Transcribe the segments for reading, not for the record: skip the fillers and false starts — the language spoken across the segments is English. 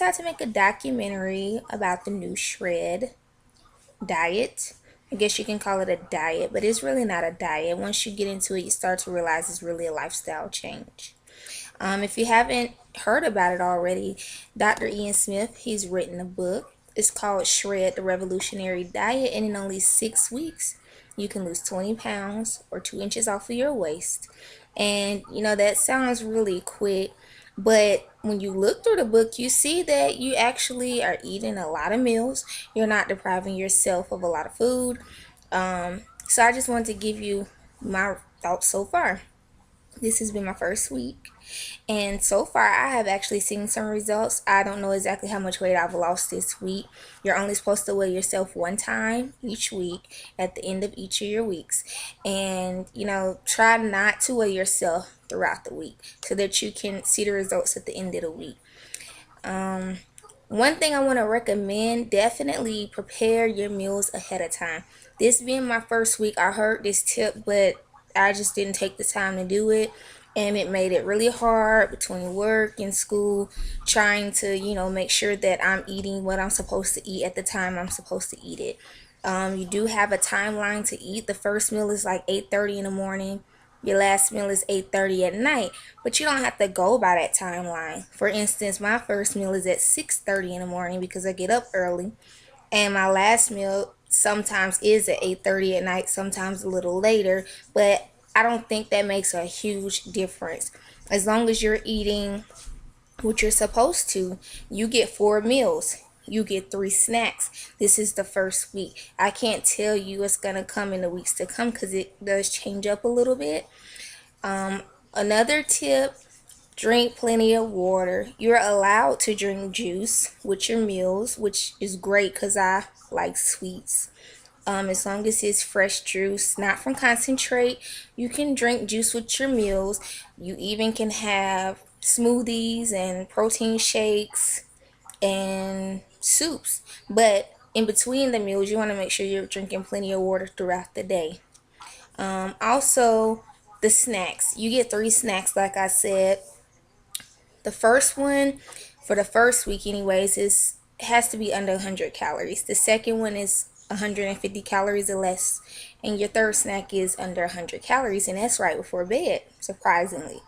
decided to make a documentary about the new Shred diet. I guess you can call it a diet, but it's really not a diet. Once you get into it, you start to realize it's really a lifestyle change. If you haven't heard about it already, Dr. Ian Smith, he's written a book. It's called Shred, the Revolutionary Diet, and in only 6 weeks, you can lose 20 pounds or 2 inches off of your waist. And that sounds really quick, but when you look through the book, you see that you actually are eating a lot of meals. You're not depriving yourself of a lot of food. So I just wanted to give you my thoughts so far. This has been my first week, and so far I have actually seen some results. I don't know exactly how much weight I've lost this week. You're only supposed to weigh yourself one time each week at the end of each of your weeks. And try not to weigh yourself throughout the week so that you can see the results at the end of the week. One thing I want to recommend, definitely prepare your meals ahead of time. This being my first week, I heard this tip, but I just didn't take the time to do it. And it made it really hard between work and school, trying to, make sure that I'm eating what I'm supposed to eat at the time I'm supposed to eat it. You do have a timeline to eat. The first meal is like 8:30 in the morning. Your last meal is 8:30 at night, but you don't have to go by that timeline. For instance, my first meal is at 6:30 in the morning because I get up early, and my last meal sometimes is at 8:30 at night, sometimes a little later, but I don't think that makes a huge difference. As long as you're eating what you're supposed to, you get 4 meals. You get 3 snacks. This is the first week. I can't tell you what's going to come in the weeks to come because it does change up a little bit. Another tip, drink plenty of water. You're allowed to drink juice with your meals, which is great because I like sweets. As long as it's fresh juice, not from concentrate, you can drink juice with your meals. You even can have smoothies and protein shakes and soups. But in between the meals, you want to make sure you're drinking plenty of water throughout the day. Also, the snacks. You get 3 snacks, like I said. The first one, for the first week, anyways, is has to be under 100 calories. The second one is 150 calories or less, and your third snack is under 100 calories, and that's right before bed, surprisingly.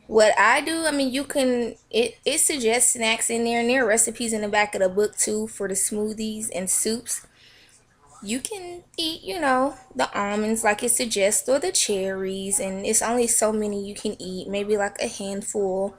What I do, I mean, you can, it suggests snacks in there, and there are recipes in the back of the book too for the smoothies and soups. You can eat, the almonds like it suggests, or the cherries, and it's only so many you can eat, maybe like a handful.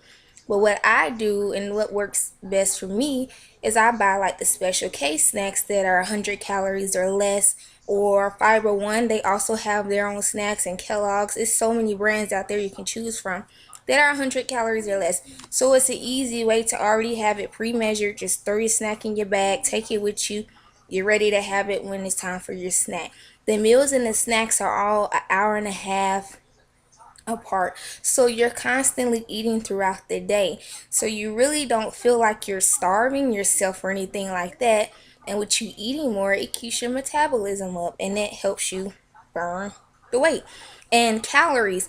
But what I do and what works best for me is I buy like the special K snacks that are 100 calories or less, or Fiber One. They also have their own snacks, and Kellogg's. It's so many brands out there you can choose from that are 100 calories or less. So it's an easy way to already have it pre-measured. Just throw your snack in your bag, take it with you. You're ready to have it when it's time for your snack. The meals and the snacks are all an hour and a half apart. So you're constantly eating throughout the day. So you really don't feel like you're starving yourself or anything like that. And with you eating more, it keeps your metabolism up, and it helps you burn the weight. And calories.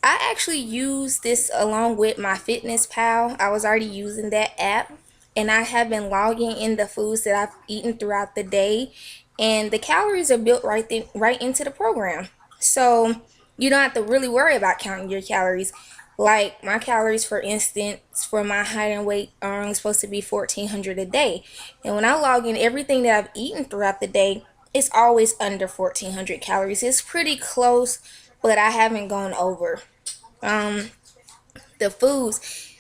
I actually use this along with my Fitness Pal. I was already using that app, and I have been logging in the foods that I've eaten throughout the day, and the calories are built right into the program. So you don't have to really worry about counting your calories. Like my calories, for instance, for my height and weight are only supposed to be 1,400 a day, and when I log in everything that I've eaten throughout the day, it's always under 1,400 calories. It's pretty close, but I haven't gone over. um the foods,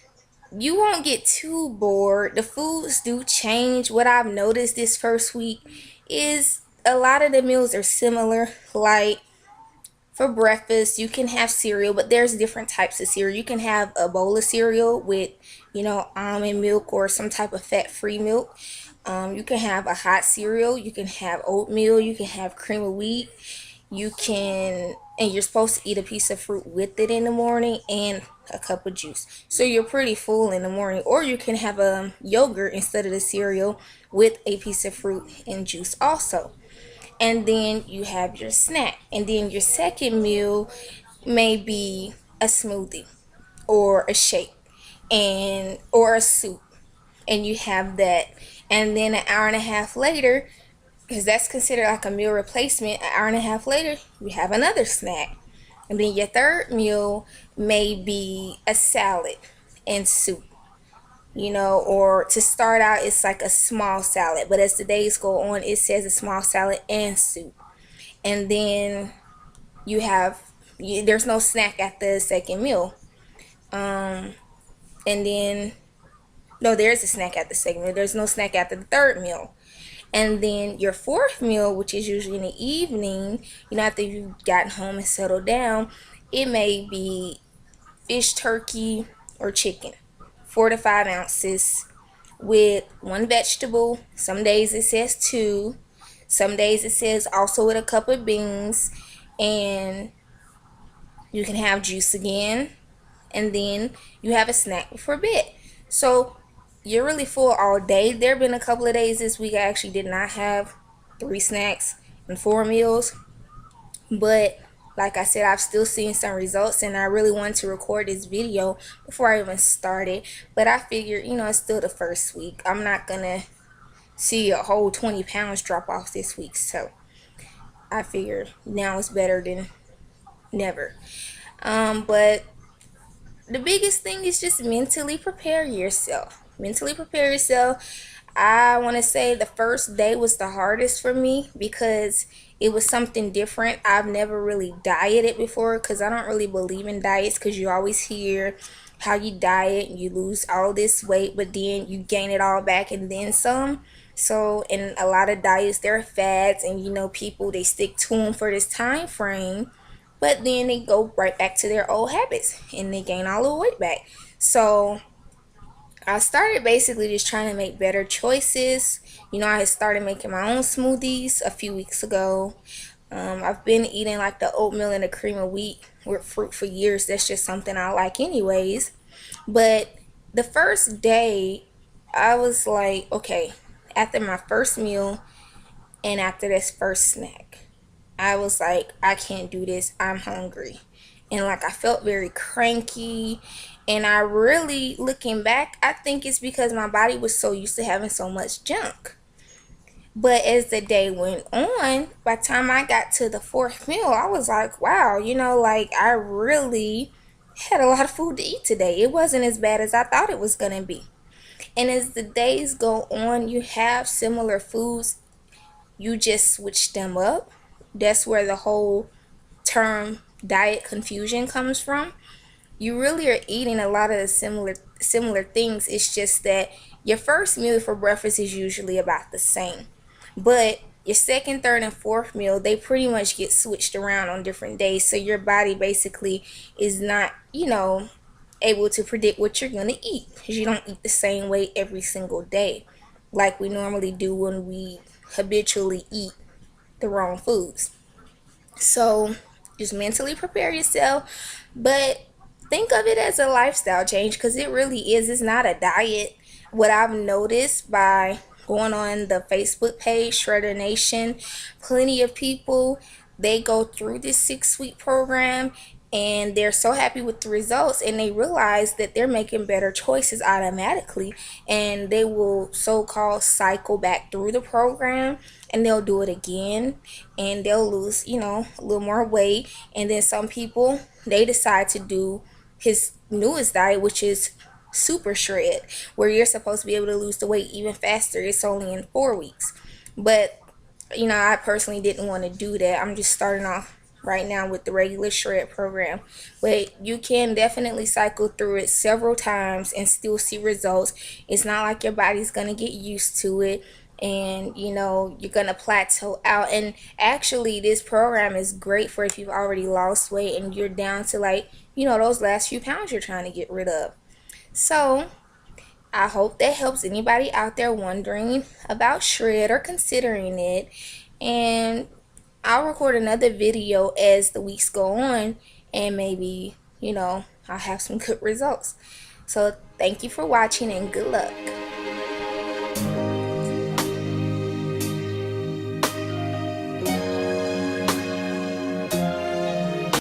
you won't get too bored. The foods do change. What I've noticed this first week is a lot of the meals are similar. Like for breakfast, you can have cereal, but there's different types of cereal. You can have a bowl of cereal with, almond milk or some type of fat-free milk. You can have a hot cereal. You can have oatmeal. You can have cream of wheat. You can, and you're supposed to eat a piece of fruit with it in the morning and a cup of juice. So you're pretty full in the morning. Or you can have a yogurt instead of the cereal with a piece of fruit and juice also. And then you have your snack. And then your second meal may be a smoothie or a shake and or a soup. and you have that. And then an hour and a half later, because that's considered like a meal replacement, an hour and a half later, you have another snack. And then your third meal may be a salad and soup, or to start out, it's like a small salad. But as the days go on, it says a small salad and soup. And then there's no snack at the second meal. And then, no, there's a snack at the second meal. There's no snack after the third meal. And then your fourth meal, which is usually in the evening, after you've gotten home and settled down, it may be fish, turkey, or chicken, 4 to 5 ounces, with one vegetable. Some days it says two. Some days it says also with a cup of beans. And you can have juice again. And then you have a snack before bed. So you're really full all day. There have been a couple of days this week I actually did not have 3 snacks and 4 meals. But like I said, I've still seen some results, and I really wanted to record this video before I even started. But I figured, it's still the first week. I'm not going to see a whole 20 pounds drop off this week. So I figured now is better than never. But the biggest thing is just mentally prepare yourself. Mentally prepare yourself. I want to say the first day was the hardest for me because it was something different. I've never really dieted before because I don't really believe in diets, because you always hear how you diet and you lose all this weight, but then you gain it all back and then some. So in a lot of diets, there are fads, and people, they stick to them for this time frame, but then they go right back to their old habits and they gain all the weight back. So I started basically just trying to make better choices. I had started making my own smoothies a few weeks ago. I've been eating like the oatmeal and the cream of wheat with fruit for years. That's just something I like anyways. But the first day, I was like, okay, after my first meal and after this first snack, I was like, I can't do this. I'm hungry. And like I felt very cranky. And I really, looking back, I think it's because my body was so used to having so much junk. But as the day went on, by the time I got to the fourth meal, I was like, wow, like I really had a lot of food to eat today. It wasn't as bad as I thought it was going to be. And as the days go on, you have similar foods. You just switch them up. That's where the whole term diet confusion comes from. You really are eating a lot of the similar things. It's just that your first meal for breakfast is usually about the same. But your second, third, and fourth meal, they pretty much get switched around on different days. So your body basically is not, able to predict what you're going to eat, because you don't eat the same way every single day like we normally do when we habitually eat the wrong foods. So just mentally prepare yourself, but think of it as a lifestyle change, because it really is. It's not a diet. What I've noticed by going on the Facebook page, Shredder Nation, plenty of people, they go through this 6-week program and they're so happy with the results, and they realize that they're making better choices automatically, and they will so-called cycle back through the program and they'll do it again and they'll lose a little more weight. And then some people, they decide to do his newest diet, which is Super Shred, where you're supposed to be able to lose the weight even faster. It's only in 4 weeks. But I personally didn't want to do that. I'm just starting off right now with the regular shred program. But you can definitely cycle through it several times and still see results. It's not like your body's going to get used to it and you're going to plateau out. And actually, this program is great for if you've already lost weight and you're down to those last few pounds you're trying to get rid of. So I hope that helps anybody out there wondering about shred or considering it. And I'll record another video as the weeks go on, and maybe, I'll have some good results. So thank you for watching and good luck.